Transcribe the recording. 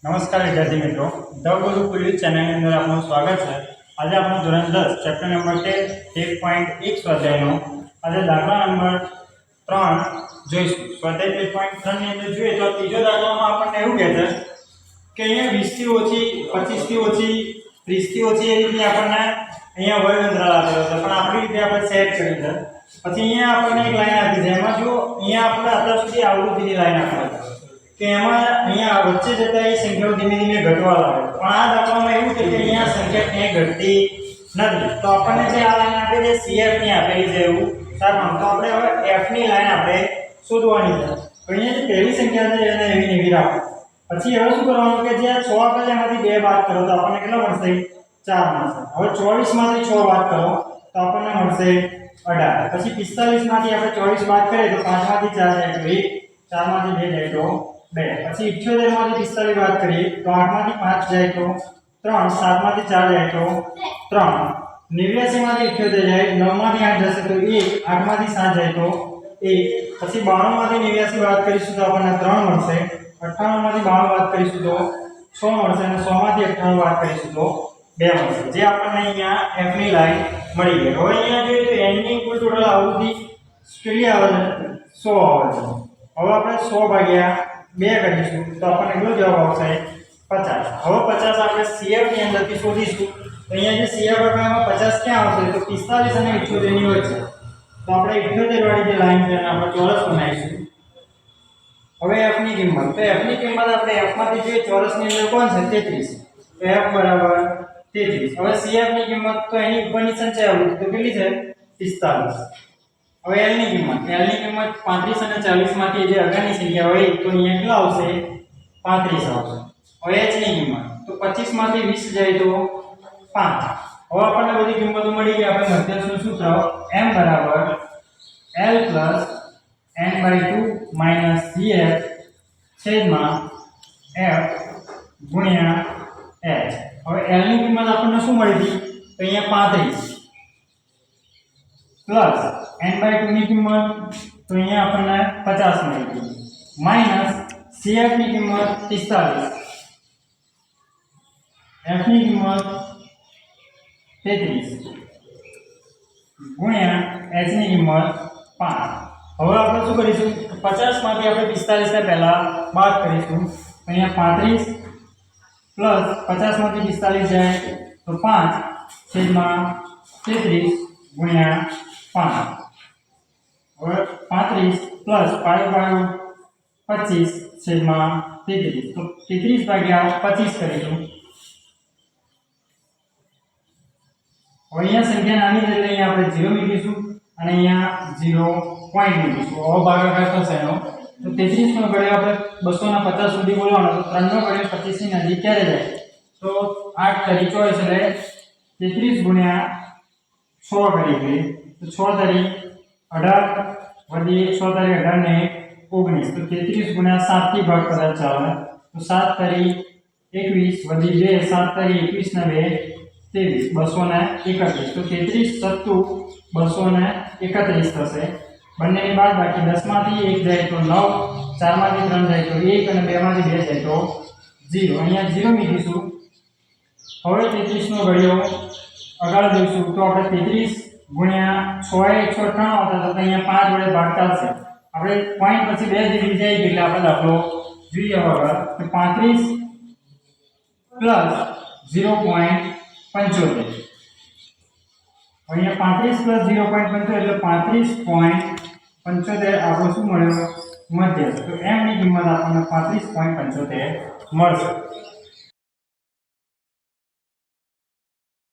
નમસ્કાર વિદ્યાર્થી મિત્રો, ધ ગુરુકુલ યુથ ચેનલની અંદર આપનું સ્વાગત છે। આજે આપણે ધોરણ 10 ચેપ્ટર નંબર 1.1 સ્વાધ્યાયનો આજે દાખલા નંબર 3 જોઈશું। સ્વાધ્યાય 1.3 ની અંદર જોઈએ તો ત્રીજો દાખલામાં આપણને એવું કહે છે કે અહીંયા 20 થી ઓછી, 25 થી ઓછી, 30 થી ઓછી એ રીતે આપણને અહીંયા વર્ગતંત્ર આપેલો છે, પણ આપણી રીતે આપણે સેટ કરી છે। પછી અહીંયા આપણને એક લાઈન આપી છે, એમાં જો અહીંયા આપણે અત્યાર સુધી આવૃત્તિની લાઈન આપી છે કે એમાં અહીંયા વચ્ચે જતા એ સંખ્યાઓ ધીમે ધીમે ઘટવા લાગે, પણ આ દાખલામાં એવું છે કે અહીંયા સંખ્યા ક્યાંય ઘટતી નથી। તો આપણને જે આ લાઈન આપી છે CF ની આપેલી છે એવું સારું, તો આપણે હવે F ની લાઈન આપણે શોધવાની છે। તો અહીંયા જે પહેલી સંખ્યા છે એને એવી એવી રાખો। પછી હવે શું કરવાનું કે જે 6 આપે છે એમાંથી 2 બાદ કરો તો આપણને કેટલા મળશે? 4 મળશે। હવે 24 માંથી 6 બાદ કરો તો આપણને મળશે 18। પછી 45 માંથી આપણે 24 બાદ કરીએ તો 5 માંથી 4 જાય તો 1, 4 માંથી 2 જાય તો 2। પછી 78 માંથી 45 બાદ કરીએ તો 8 માંથી 5 જાય તો 3, 7 માંથી 4 જાય તો 3, 89 માંથી 78 જાય, 9 માંથી 8 જશે તો 1, 8 માંથી 7 જાય તો 1। પછી 92 માંથી 89 બાદ કરીશું તો આપણને 3 મળશે, 98 માંથી 92 બાદ કરીશું તો 6 મળશે અને 100 માંથી 98 બાદ કરીશું તો 2 મળશે। જે આપણને અહીંયા F ની લાઈન મળી ગઈ। હવે અહીંયા જોઈએ તો n ની કુલ ટોટલ આવૃત્તિ કેટલી આવે છે? 100 આવે છે। હવે આપણે 100 ભાગ્યા 2 કરીશું તો આપણને કેટલો જવાબ આવશે? 50। હવે 50 આપણે CF ની અંદરથી શોધીશું તો અહીંયા જે CF આપણે એમાં 50 ક્યાં આવશે? તો 45 અને 78 ની વચ્ચે। તો આપણે 78 વાળી જે લાઈન છે એને આપણે ચોરસ બનાવીશું। હવે F ની કિંમત, તો F ની કિંમત આપણે F માંથી જોઈએ ચોરસ ની અંદર કોણ છે? 33। તો F બરાબર 33। હવે CF ની કિંમત તો એની ઉપરની સંખ્યા આવૃત્તિ તો કેટલી છે? 45। હવે L ની કિંમત 35 અને 40 માંથી જે આગળની સંખ્યા હોય તો અહીંયા કેટલા આવશે? 35 આવશે। હવે H ની કિંમત તો 25 માંથી 20 જાય તો 5। હવે આપણને બધી કિંમતો મળી ગઈ। આપણે મધ્યસ્થનું સૂત્ર m બરાબર L n/2 - CF છેદમાં F ગુણ્યા H। હવે L ની કિંમત આપણને શું મળી હતી? તો અહીંયા 35 પ્લસ n/2 ની કિંમત તો અહીંયા આપણને 50 મળી ગઈ માઈનસ CF ની કિંમત 45, F ની કિંમત 33 ગુણ્યા H ની કિંમત 5। હવે આપણે શું કરીશું? 50 માંથી આપણે 45 ને પહેલા બાદ કરીશું તો અહીંયા 35 પ્લસ 50 માંથી 45 જાય તો 5 છેદમાં 33 ગુણ્યા 5। હવે 35 પ્લસ 5 25 છેદમાં 33 તો 33 ભાગ્યા 25 કરીશું। હવે અહીંયા સંખ્યા નાની છે એટલે અહીંયા આપણે 0 મૂકીશું અને અહીંયા 0 પોઈન્ટ મૂકીશું। હવે ભાગાકાર થશે એનો તો 33 નો ઘડિયો આપણે 250 સુધી બોલવાનો તો 3 નો ઘડિયો 25 ની નજીક ક્યારે જાય? તો 8 તરી 24 એટલે 33 ગુણ્યા 6 કરી ગઈ તો 6 તરી 18 વધી 6 તરી 18 ને 19 તો 33 ગુણ્યા 7 થી ભાગ કદાચ ચાલે તો 7 તરી 21 વધી 2 7 તરી 21 ને 2 23 231 તો 33 સત્તુ 231 થશે। બંનેની બાદ બાકી 10 માંથી 1 જાય તો 9, 4 માંથી 3 જાય તો 1 અને 2 માંથી 2 જાય તો 0। અહીંયા 0 મૂકીશું। હવે 33 નો ઘડિયો આગળ જોઈશું તો આપણે 33 ગુણ્યા 6 એ 198 આવતા તો અહીંયા 5 વડે ભાગ ચાલશે। આપણે પોઈન્ટ પછી 2 ડિગ્રી જાય એટલે આપણે દાખલો જોઈએ વગર તો 35 પ્લસ 0.75 અહીંયા 35 પ્લસ 0.75 એટલે 35.75 આપણો શું મળ્યો? મધ્યસ્થ। તો m ની કિંમત આપણને 35.75 મળશે।